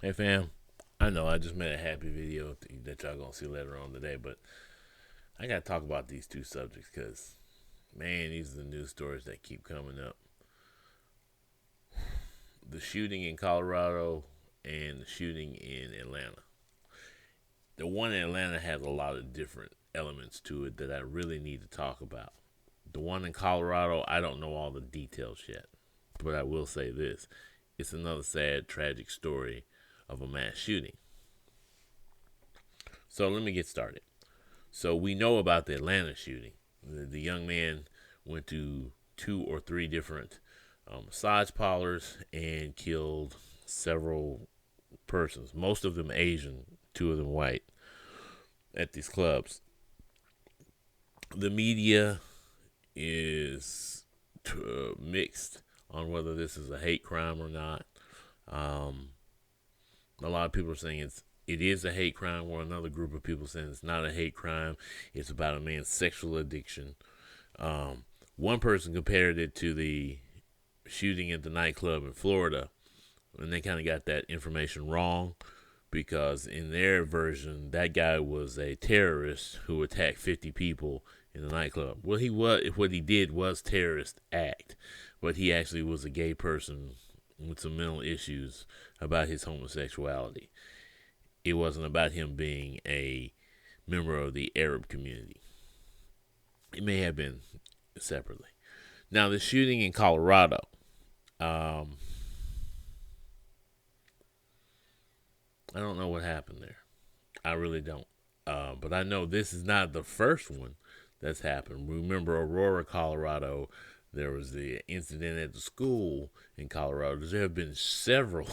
Hey fam, I know I just made a happy video that y'all gonna see later on today, but I gotta talk about these two subjects because, man, these are the news stories that keep coming up. The shooting in Colorado and the shooting in Atlanta. The one in Atlanta has a lot of different elements to it that I really need to talk about. The one in Colorado, I don't know all the details yet, but I will say this. It's another sad, tragic story of a mass shooting. So let me get started. So we know about the Atlanta shooting. The young man went to two or three different massage parlors and killed several persons, most of them Asian, two of them white, at these clubs. The media is mixed on whether this is a hate crime or not. Um, a lot of people are saying it is a hate crime, while another group of people saying it's not a hate crime. It's about a man's sexual addiction. One person compared it to the shooting at the nightclub in Florida, and they kind of got that information wrong because in their version, that guy was a terrorist who attacked 50 people in the nightclub. Well, he was what he did was terrorist act, but he actually was a gay person with some mental issues about his homosexuality. It wasn't about him being a member of the Arab community. It may have been separately. Now, the shooting in Colorado, um, I don't know what happened there. I really don't. But I know this is not the first one that's happened. Remember Aurora, Colorado? There was the incident at the school in Colorado. There have been several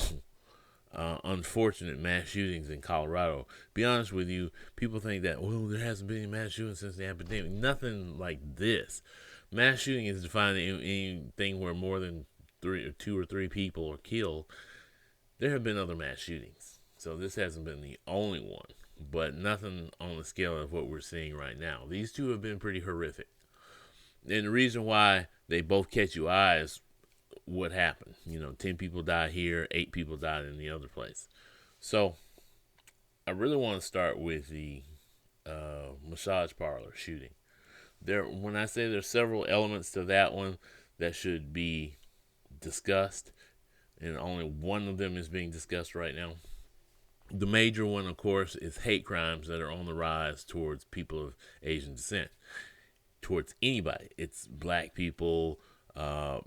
unfortunate mass shootings in Colorado. Be honest with you, people think that, well, there hasn't been any mass shootings since the epidemic. Nothing like this. Mass shooting is defined as anything where more than two or three people are killed. There have been other mass shootings, so this hasn't been the only one, but nothing on the scale of what we're seeing right now. These two have been pretty horrific, and the reason why they both catch your eye is what happened. 10 people died here, 8 people died in the other place. So I really want to start with the massage parlor shooting. When I say there's several elements to that one that should be discussed, and only one of them is being discussed right now. The major one, of course, is hate crimes that are on the rise towards people of Asian descent, towards anybody. It's black people, like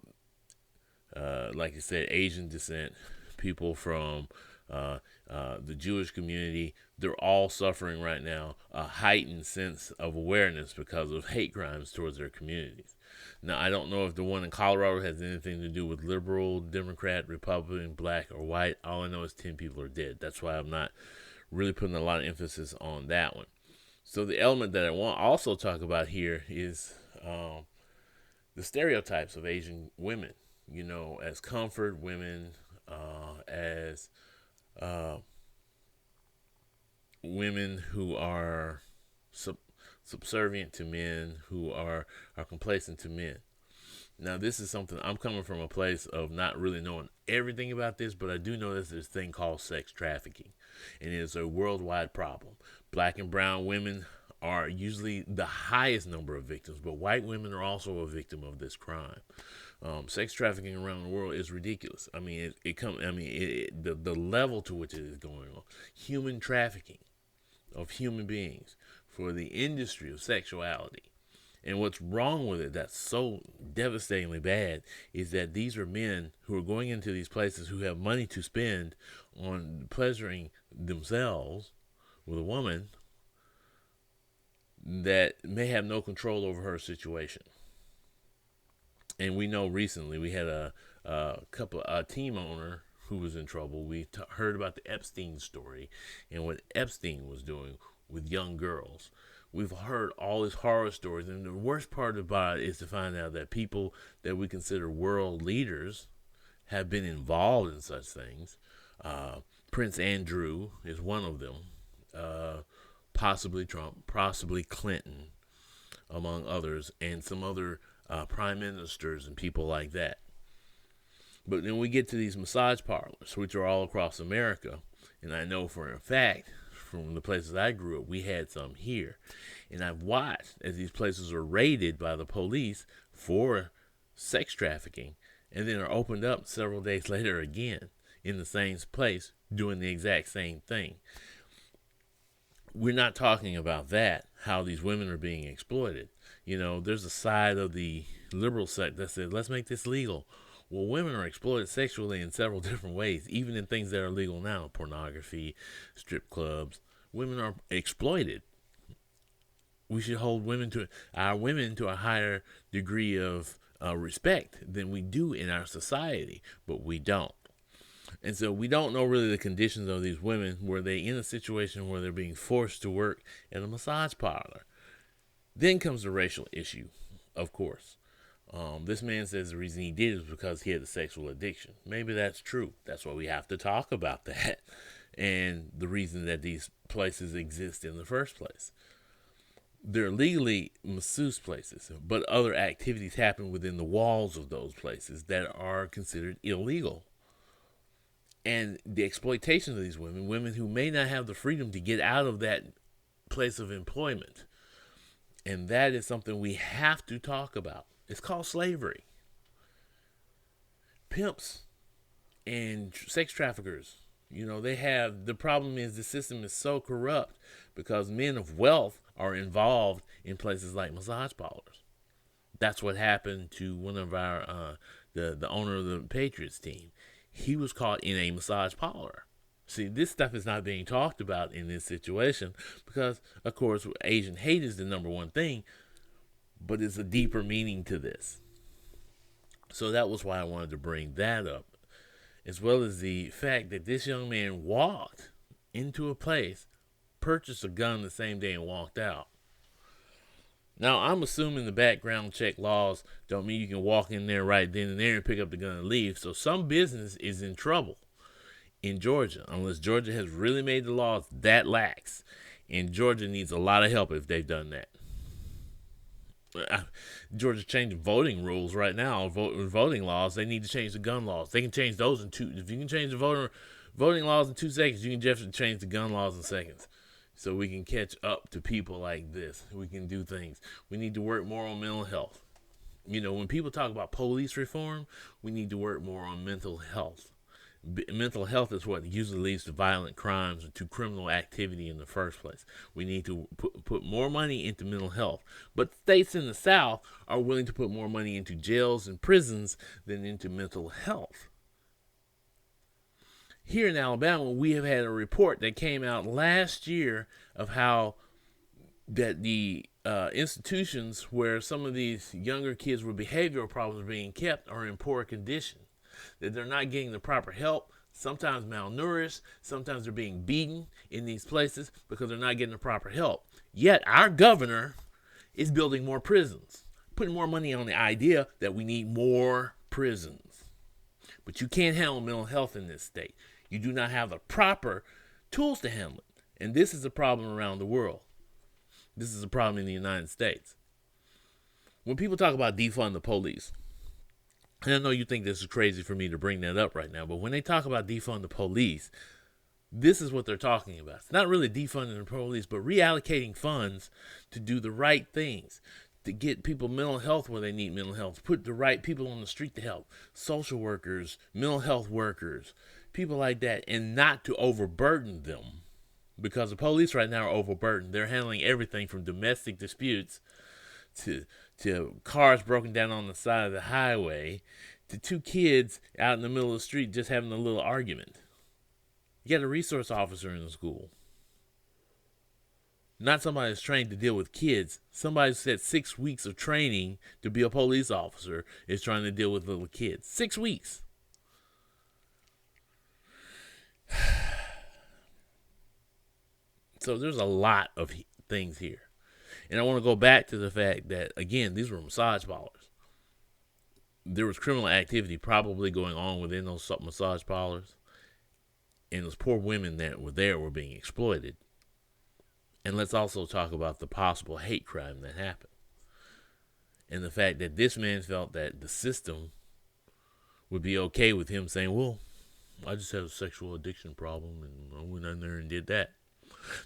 I said, Asian descent, people from the Jewish community. They're all suffering right now a heightened sense of awareness because of hate crimes towards their communities. Now, I don't know if the one in Colorado has anything to do with liberal, Democrat, Republican, black, or white. All I know is 10 people are dead. That's why I'm not really putting a lot of emphasis on that one. So, the element that I want to also talk about here is the stereotypes of Asian women, as comfort women, as uh, women who are subservient to men, who are complacent to men. Now, this is something I'm coming from a place of not really knowing everything about this, but I do know there's this thing called sex trafficking, and it is a worldwide problem. Black and brown women are usually the highest number of victims, but white women are also a victim of this crime. Sex trafficking around the world is ridiculous. I mean, the level to which it is going on. Human trafficking of human beings for the industry of sexuality. And what's wrong with it that's so devastatingly bad is that these are men who are going into these places who have money to spend on pleasuring themselves with a woman that may have no control over her situation. And we know recently we had a team owner who was in trouble. We heard about the Epstein story and what Epstein was doing with young girls. We've heard all these horror stories, and the worst part about it is to find out that people that we consider world leaders have been involved in such things. Prince Andrew is one of them. Possibly Trump, possibly Clinton, among others, and some other prime ministers and people like that. But then we get to these massage parlors, which are all across America. And I know for a fact from the places I grew up, we had some here. And I've watched as these places are raided by the police for sex trafficking and then are opened up several days later again in the same place doing the exact same thing. We're not talking about that, how these women are being exploited. There's a side of the liberal sect that says, let's make this legal. Well, women are exploited sexually in several different ways, even in things that are legal now, pornography, strip clubs. Women are exploited. We should hold our women to a higher degree of respect than we do in our society, but we don't. And so we don't know really the conditions of these women. Were they in a situation where they're being forced to work in a massage parlor? Then comes the racial issue, of course. This man says the reason he did it was because he had a sexual addiction. Maybe that's true. That's why we have to talk about that and the reason that these places exist in the first place. They're legally masseuse places, but other activities happen within the walls of those places that are considered illegal. And the exploitation of these women who may not have the freedom to get out of that place of employment. And that is something we have to talk about. It's called slavery. Pimps and sex traffickers, the problem is the system is so corrupt because men of wealth are involved in places like massage parlors. That's what happened to one of our, the owner of the Patriots team. He was caught in a massage parlor. See, this stuff is not being talked about in this situation because, of course, Asian hate is the number one thing, but there's a deeper meaning to this. So that was why I wanted to bring that up, as well as the fact that this young man walked into a place, purchased a gun the same day, and walked out. Now, I'm assuming the background check laws don't mean you can walk in there right then and there and pick up the gun and leave. So some business is in trouble in Georgia, unless Georgia has really made the laws that lax. And Georgia needs a lot of help if they've done that. Georgia's changing voting rules right now, voting laws. They need to change the gun laws. They can change those in two. If you can change the voting laws in 2 seconds, you can definitely change the gun laws in seconds. So we can catch up to people like this. We can do things. We need to work more on mental health. When people talk about police reform, we need to work more on mental health. Mental health is what usually leads to violent crimes and to criminal activity in the first place. We need to put more money into mental health. But states in the South are willing to put more money into jails and prisons than into mental health. Here in Alabama, we have had a report that came out last year of how that the institutions where some of these younger kids with behavioral problems are being kept are in poor condition. That they're not getting the proper help, sometimes malnourished, sometimes they're being beaten in these places because they're not getting the proper help. Yet our governor is building more prisons, putting more money on the idea that we need more prisons. But you can't handle mental health in this state. You do not have the proper tools to handle it. And this is a problem around the world. This is a problem in the United States. When people talk about defund the police, and I know you think this is crazy for me to bring that up right now, but when they talk about defund the police, this is what they're talking about. It's not really defunding the police, but reallocating funds to do the right things, to get people mental health where they need mental health, put the right people on the street to help, social workers, mental health workers, people like that, and not to overburden them. Because the police right now are overburdened. They're handling everything from domestic disputes to cars broken down on the side of the highway to 2 kids out in the middle of the street just having a little argument. You got a resource officer in the school. Not somebody that's trained to deal with kids. Somebody who's had 6 weeks of training to be a police officer is trying to deal with little kids. 6 weeks. So there's a lot of things here. And I want to go back to the fact that, again, these were massage parlors. There was criminal activity probably going on within those massage parlors. And those poor women that were there were being exploited. And let's also talk about the possible hate crime that happened. And the fact that this man felt that the system would be okay with him saying, well, I just have a sexual addiction problem, and I went in there and did that.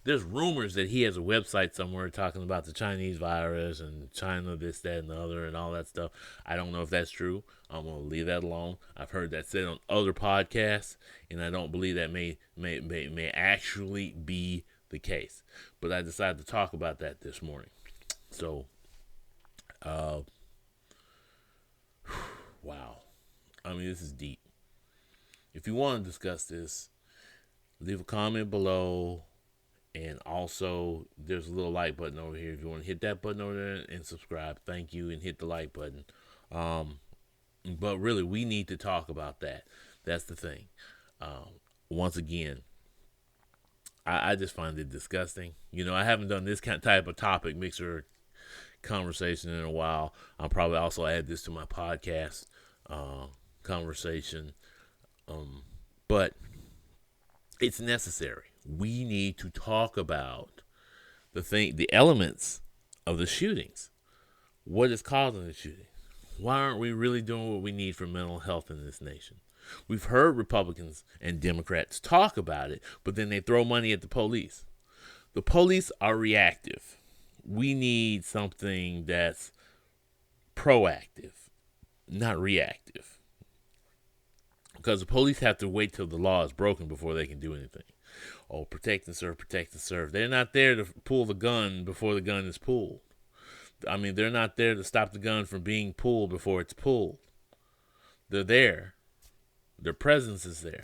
There's rumors that he has a website somewhere talking about the Chinese virus and China this, that, and the other, and all that stuff. I don't know if that's true. I'm gonna leave that alone. I've heard that said on other podcasts, and I don't believe that may actually be the case. But I decided to talk about that this morning. So, wow. I mean, this is deep. If you want to discuss this, leave a comment below. And also, there's a little like button over here. If you want to hit that button over there and subscribe, thank you, and hit the like button. But really, we need to talk about that. That's the thing. Once again, I just find it disgusting. I haven't done this type of topic mixer conversation in a while. I'll probably also add this to my podcast conversation. But it's necessary. We need to talk about the elements of the shootings. What is causing the shooting? Why aren't we really doing what we need for mental health in this nation? We've heard Republicans and Democrats talk about it, but then they throw money at the police. The police are reactive. We need something that's proactive, not reactive. Because the police have to wait till the law is broken before they can do anything. Oh, protect and serve, protect and serve. They're not there to pull the gun before the gun is pulled. I mean, they're not there to stop the gun from being pulled before it's pulled. They're there. Their presence is there.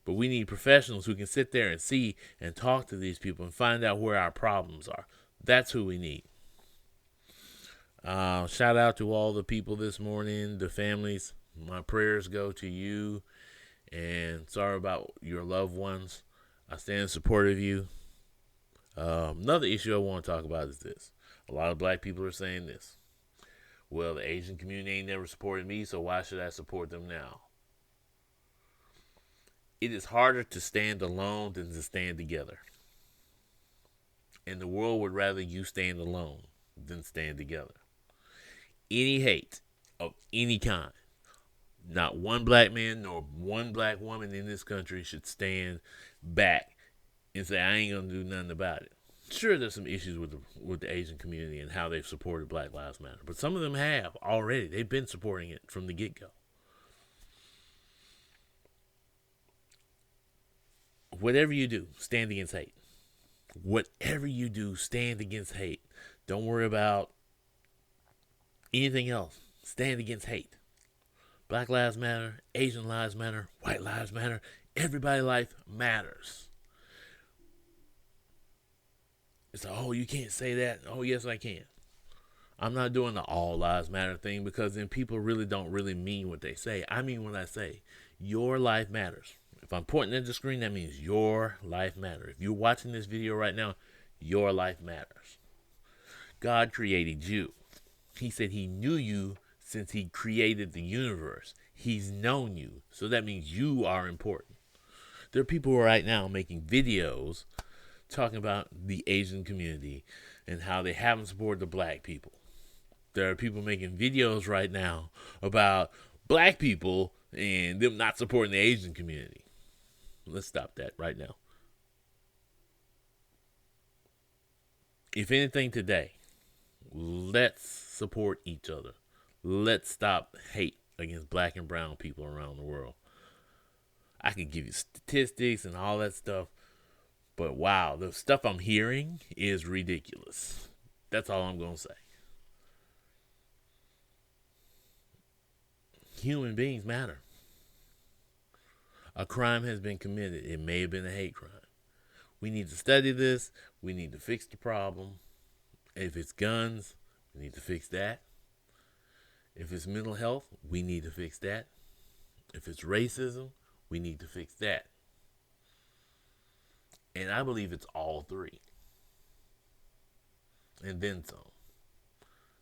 But we need professionals who can sit there and see and talk to these people and find out where our problems are. That's who we need. Shout out to all the people this morning, the families. My prayers go to you, and sorry about your loved ones. I stand in support of you. Another issue I want to talk about is this. A lot of black people are saying this. Well, the Asian community ain't never supported me, so why should I support them now? It is harder to stand alone than to stand together. And the world would rather you stand alone than stand together. Any hate of any kind, not one black man nor one black woman in this country should stand back and say, I ain't going to do nothing about it. Sure, there's some issues with the Asian community and how they've supported Black Lives Matter. But some of them have already. They've been supporting it from the get-go. Whatever you do, stand against hate. Whatever you do, stand against hate. Don't worry about anything else. Stand against hate. Black Lives Matter, Asian Lives Matter, White Lives Matter. Everybody's life matters. It's like, oh, you can't say that. Oh, yes, I can. I'm not doing the all lives matter thing because then people really don't really mean what they say. I mean what I say. Your life matters. If I'm pointing at the screen, that means your life matters. If you're watching this video right now, your life matters. God created you. He said he knew you since he created the universe. He's known you. So that means you are important. There are people right now making videos talking about the Asian community and how they haven't supported the black people. There are people making videos right now about black people and them not supporting the Asian community. Let's stop that right now. If anything today, let's support each other. Let's stop hate against black and brown people around the world. I could give you statistics and all that stuff, but wow, the stuff I'm hearing is ridiculous. That's all I'm going to say. Human beings matter. A crime has been committed. It may have been a hate crime. We need to study this. We need to fix the problem. If it's guns, we need to fix that. If it's mental health, we need to fix that. If it's racism, we need to fix that. And I believe it's all three. And then some.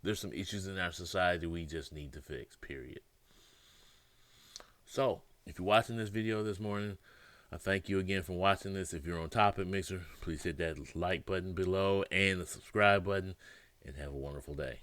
There's some issues in our society we just need to fix, period. So, if you're watching this video this morning, I thank you again for watching this. If you're on Topic Mixer, please hit that like button below and the subscribe button, and have a wonderful day.